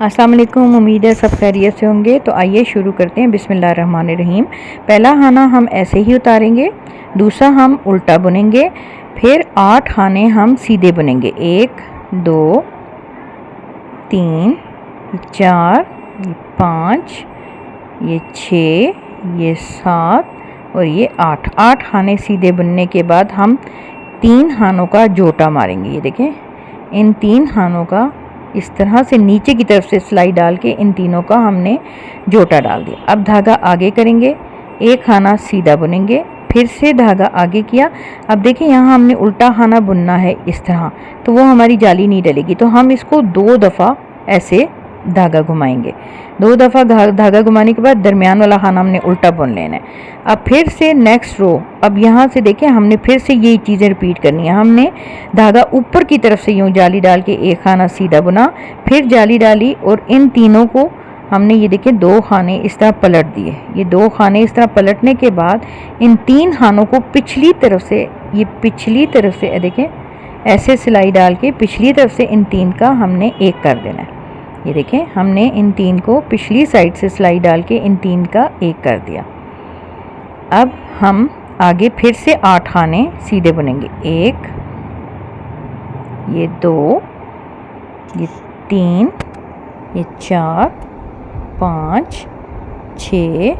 अस्सलाम वालेकुम। उम्मीद है सब खैरियत से होंगे। तो आइए शुरू करते हैं। बिस्मिल्लाहिर्रहमानिर्रहीम। पहला खाना हम ऐसे ही उतारेंगे, दूसरा हम उल्टा बुनेंगे, फिर 8 खाने हम सीधे बुनेंगे। 1 2 3 4 5 ये 6 ये 7 और ये 8 खाने सीधे बुनने के बाद हम 3 खानों का जोटा मारेंगे। ये देखें, इन 3 खानों का इस तरह से नीचे की तरफ से सिलाई डाल के इन तीनों का हमने जोटा डाल दिया। अब धागा आगे करेंगे, एक खाना सीधा बुनेंगे, फिर से धागा आगे किया। अब देखिए यहाँ हमने उल्टा खाना बुनना है इस तरह, तो वो हमारी जाली नहीं डलेगी, तो हम इसको 2 दफ़ा ऐसे धागा घुमाएंगे। 2 दफ़ा धागा घुमाने के बाद दरमियान वाला खाना हमने उल्टा बुन लेना है। अब फिर से नेक्स्ट रो, अब यहाँ से देखें हमने फिर से यही चीज़ें रिपीट करनी है। हमने धागा ऊपर की तरफ से यूँ जाली डाल के एक खाना सीधा बुना, फिर जाली डाली और इन तीनों को हमने ये देखें 2 खाने इस तरह पलट दिए। ये 2 खाने इस तरह पलटने के बाद इन 3 खानों को पिछली तरफ से, ये पिछली तरफ से देखें ऐसे सिलाई डाल के पिछली तरफ से इन 3 का हमने एक कर देना है। ये देखें हमने इन 3 को पिछली साइड से सिलाई डाल के इन 3 का एक कर दिया। अब हम आगे फिर से 8 खाने सीधे बुनेंगे। 1 ये 2 ये 3 ये 4 5 6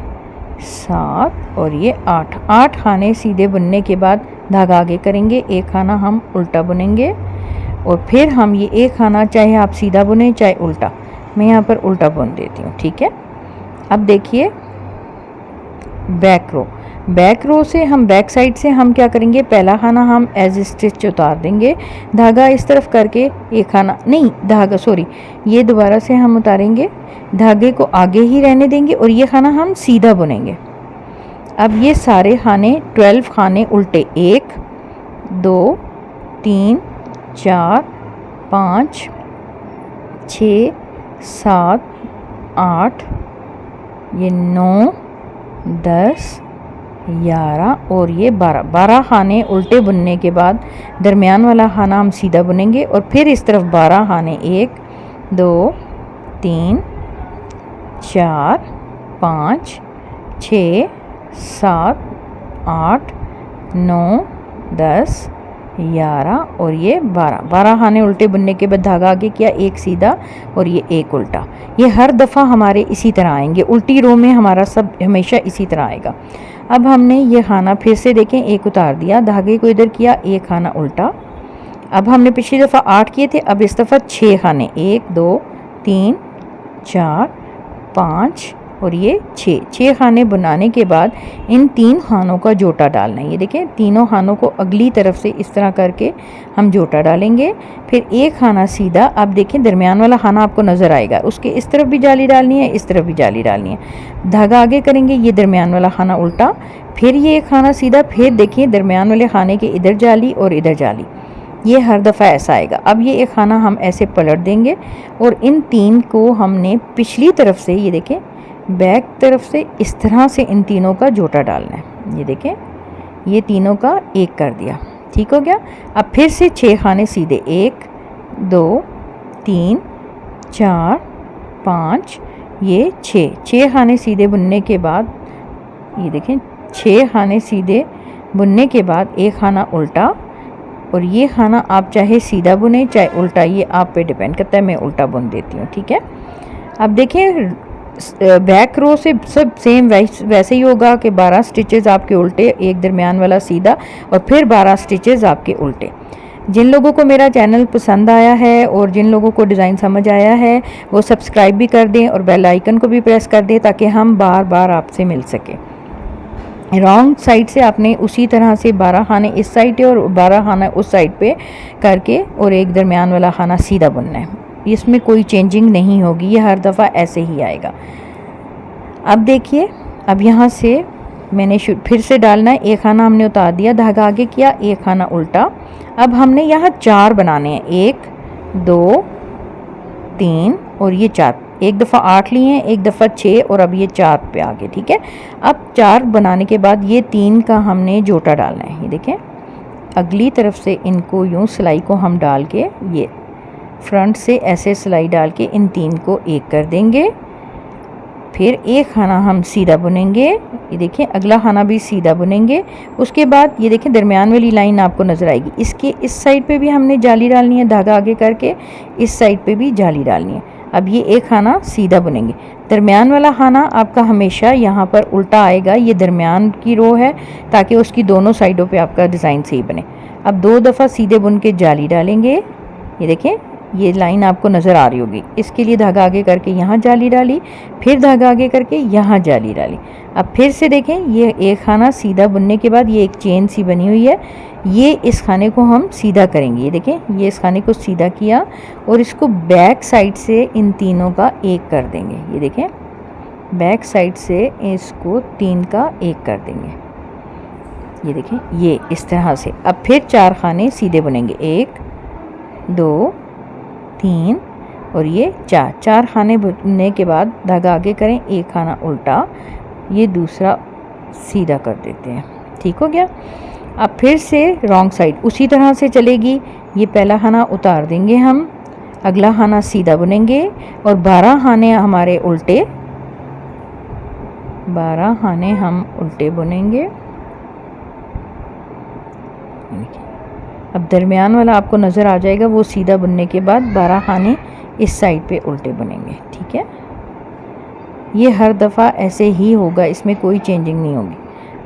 7 और ये 8 खाने सीधे बुनने के बाद धागा आगे करेंगे, एक खाना हम उल्टा बुनेंगे और फिर हम ये एक खाना चाहे आप सीधा बुने चाहे उल्टा, मैं यहाँ पर उल्टा बुन देती हूँ। ठीक है, अब देखिए बैक रो से हम बैक साइड से हम क्या करेंगे, पहला खाना हम एज स्टिच उतार देंगे, धागा इस तरफ करके एक खाना नहीं धागा सॉरी ये दोबारा से हम उतारेंगे, धागे को आगे ही रहने देंगे और ये खाना हम सीधा बुनेंगे। अब ये सारे खाने 12 खाने उल्टे 1 2 3 4 5 6 7 8 ये 9 10 11 और ये 12 खाने उल्टे बुनने के बाद दरमियान वाला खाना हम सीधा बुनेंगे और फिर इस तरफ 12 खाने 1 2 3 4 5 6 7 8 9 10 11 और ये 12 खाने उल्टे बुनने के बाद धागा आगे किया, एक सीधा और ये एक उल्टा। ये हर दफ़ा हमारे इसी तरह आएंगे, उल्टी रो में हमारा सब हमेशा इसी तरह आएगा। अब हमने ये खाना फिर से देखें एक उतार दिया, धागे को इधर किया, एक खाना उल्टा। अब हमने पिछली दफ़ा 8 किए थे, अब इस दफ़ा 6 खाने 1 2 3 4 5 और ये 6 खाने बनाने के बाद इन 3 खानों का जोटा डालना है। ये देखें तीनों खानों को अगली तरफ से इस तरह करके हम जोटा डालेंगे, फिर एक खाना सीधा। अब देखें दरमियान वाला खाना आपको नज़र आएगा, उसके इस तरफ भी जाली डालनी है, इस तरफ भी जाली डालनी है। धागा आगे करेंगे, ये दरमियान वाला खाना उल्टा, फिर ये एक खाना सीधा, फिर देखिए दरमियान वाले खाने के इधर जाली और इधर जाली, ये हर दफ़ा ऐसा आएगा। अब ये एक खाना हम ऐसे पलट देंगे और इन 3 को हमने पिछली तरफ से, ये देखें बैक तरफ से इस तरह से इन तीनों का जोटा डालना है। ये देखें ये तीनों का एक कर दिया, ठीक हो गया। अब फिर से 6 खाने सीधे 1 2 3 4 5 ये 6 खाने सीधे बुनने के बाद, ये देखें 6 खाने सीधे बुनने के बाद एक खाना उल्टा और ये खाना आप चाहे सीधा बुने चाहे उल्टा, ये आप पे डिपेंड करता है, मैं उल्टा बुन देती हूँ। ठीक है, अब देखें बैक रो से सब सेम वैसे ही होगा कि 12 स्टिचेस आपके उल्टे, एक दरमियान वाला सीधा और फिर 12 स्टिचेस आपके उल्टे। जिन लोगों को मेरा चैनल पसंद आया है और जिन लोगों को डिज़ाइन समझ आया है वो सब्सक्राइब भी कर दें और बेल आइकन को भी प्रेस कर दें ताकि हम बार बार आपसे मिल सके। रॉन्ग साइड से आपने उसी तरह से 12 खाने इस साइड पे और 12 खाना उस साइड पे करके और एक दरमियान वाला खाना सीधा बुनना है। इसमें कोई चेंजिंग नहीं होगी, ये हर दफ़ा ऐसे ही आएगा। अब देखिए अब यहाँ से मैंने फिर से डालना है, एक खाना हमने उतार दिया, धागा आगे किया, एक खाना उल्टा। अब हमने यहाँ 4 बनाने हैं, 1 2 3 और ये 4, एक दफ़ा 8 लिए हैं, एक दफ़ा 6 और अब ये 4 पे आगे। ठीक है, अब 4 बनाने के बाद ये 3 का हमने जोटा डालना है। ये देखें अगली तरफ से इनको यूँ सिलाई को हम डाल के ये फ्रंट से ऐसे सिलाई डाल के इन 3 को एक कर देंगे। फिर एक खाना हम सीधा बुनेंगे, ये देखिए अगला खाना भी सीधा बुनेंगे। उसके बाद ये देखिए दरमियान वाली लाइन आपको नज़र आएगी, इसके इस साइड पे भी हमने जाली डालनी है, धागा आगे करके इस साइड पे भी जाली डालनी है। अब ये एक खाना सीधा बुनेंगे। दरमियान वाला खाना आपका हमेशा यहाँ पर उल्टा आएगा, ये दरमियान की रो है ताकि उसकी दोनों साइडों पे आपका डिज़ाइन सही बने। अब 2 दफ़ा सीधे बुन के जाली डालेंगे, ये देखें ये लाइन आपको नज़र आ रही होगी। इसके लिए धागा आगे करके यहाँ जाली डाली, फिर धागा आगे करके यहाँ जाली डाली। अब फिर से देखें ये एक खाना सीधा बुनने के बाद ये एक चेन सी बनी हुई है, ये इस खाने को हम सीधा करेंगे। ये देखें ये इस खाने को सीधा किया और इसको बैक साइड से इन तीनों का एक कर देंगे। ये देखें बैक साइड से इसको 3 का एक कर देंगे। ये देखें ये इस तरह से। अब फिर 4 खाने सीधे बुनेंगे, 1 2 3 और ये 4 खाने बुनने के बाद धागा आगे करें, एक खाना उल्टा, ये दूसरा सीधा कर देते हैं। ठीक हो गया। अब फिर से रॉन्ग साइड उसी तरह से चलेगी। ये पहला खाना उतार देंगे हम, अगला खाना सीधा बुनेंगे और 12 खाने हमारे उल्टे, 12 खाने हम उल्टे बुनेंगे। अब दरमियान वाला आपको नज़र आ जाएगा, वो सीधा बुनने के बाद 12 खाने इस साइड पे उल्टे बुनेंगे। ठीक है, ये हर दफ़ा ऐसे ही होगा, इसमें कोई चेंजिंग नहीं होगी।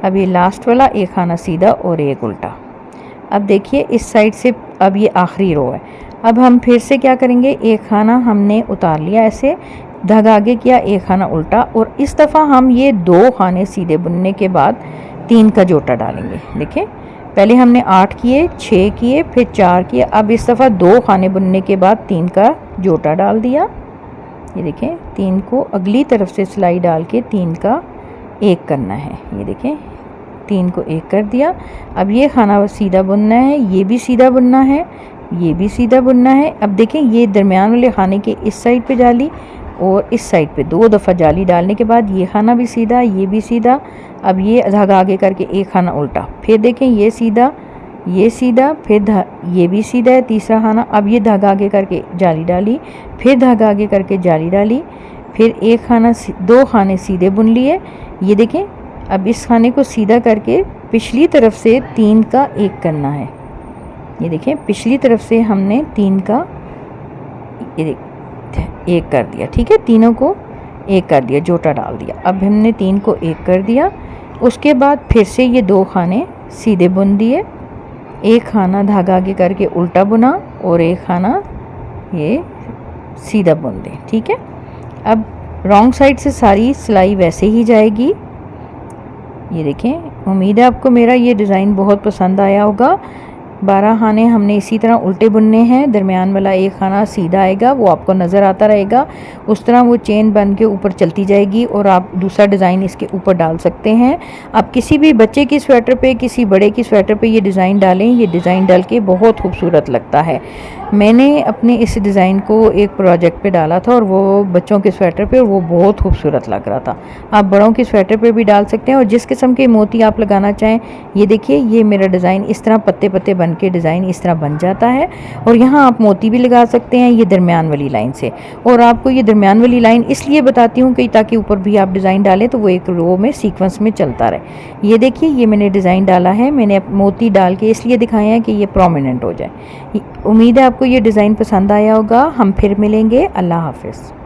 अब ये लास्ट वाला एक खाना सीधा और एक उल्टा। अब देखिए इस साइड से अब ये आखिरी रो है। अब हम फिर से क्या करेंगे, एक खाना हमने उतार लिया, ऐसे धागा आगे किया, एक खाना उल्टा, और इस दफ़ा हम ये 2 खाने सीधे बुनने के बाद 3 का जोटा डालेंगे। देखिए पहले हमने 8 किए, 6 किए, फिर 4 किए। अब इस दफ़ा 2 खाने बुनने के बाद 3 का जोटा डाल दिया। ये देखें 3 को अगली तरफ से सिलाई डाल के 3 का एक करना है। ये देखें 3 को एक कर दिया। अब ये खाना सीधा बुनना है, ये भी सीधा बुनना है, ये भी सीधा बुनना है। अब देखें ये दरमियान वाले खाने के इस साइड पे जाली और इस साइड पे 2 दफ़ा जाली डालने के बाद ये खाना भी सीधा, ये भी सीधा। अब ये धागा आगे करके एक खाना उल्टा, फिर देखें ये सीधा, ये सीधा, फिर ये भी सीधा है तीसरा खाना। अब ये धागा आगे करके जाली डाली, फिर धागा आगे करके जाली डाली, फिर एक खाना 2 खाने सीधे बुन लिए। ये देखें अब इस खाने को सीधा करके पिछली तरफ से 3 का एक करना है। ये देखें पिछली तरफ से हमने 3 का एक कर दिया। ठीक है, तीनों को एक कर दिया, जोटा डाल दिया। अब हमने 3 को एक कर दिया। उसके बाद फिर से ये 2 खाने सीधे बुन दिए, एक खाना धागा आगे करके उल्टा बुना और एक खाना ये सीधा बुन दें। ठीक है, अब रॉन्ग साइड से सारी सिलाई वैसे ही जाएगी। ये देखें, उम्मीद है आपको मेरा ये डिज़ाइन बहुत पसंद आया होगा। 12 खाने हमने इसी तरह उल्टे बुनने हैं, दरमियान वाला एक खाना सीधा आएगा, वो आपको नज़र आता रहेगा। उस तरह वो चेन बन के ऊपर चलती जाएगी और आप दूसरा डिज़ाइन इसके ऊपर डाल सकते हैं। आप किसी भी बच्चे की स्वेटर पे, किसी बड़े की स्वेटर पे ये डिज़ाइन डालें, ये डिज़ाइन डाल के बहुत खूबसूरत लगता है। मैंने अपने इस डिज़ाइन को एक प्रोजेक्ट पे डाला था और वो बच्चों के स्वेटर पे, और वो बहुत खूबसूरत लग रहा था। आप बड़ों के स्वेटर पे भी डाल सकते हैं और जिस किस्म के मोती आप लगाना चाहें। ये देखिए ये मेरा डिज़ाइन इस तरह पत्ते पत्ते बन के डिज़ाइन इस तरह बन जाता है और यहाँ आप मोती भी लगा सकते हैं ये दरमियान वाली लाइन से। और आपको ये दरमियान वाली लाइन इसलिए बताती हूँ कि ताकि ऊपर भी आप डिज़ाइन डालें तो वो एक रो में सीक्वेंस में चलता रहे। ये देखिए ये मैंने डिज़ाइन डाला है, मैंने मोती डाल के इसलिए दिखाया है कि ये प्रोमिनेंट हो जाए। उम्मीद है आपको ये डिज़ाइन पसंद आया होगा। हम फिर मिलेंगे। अल्लाह हाफिज़।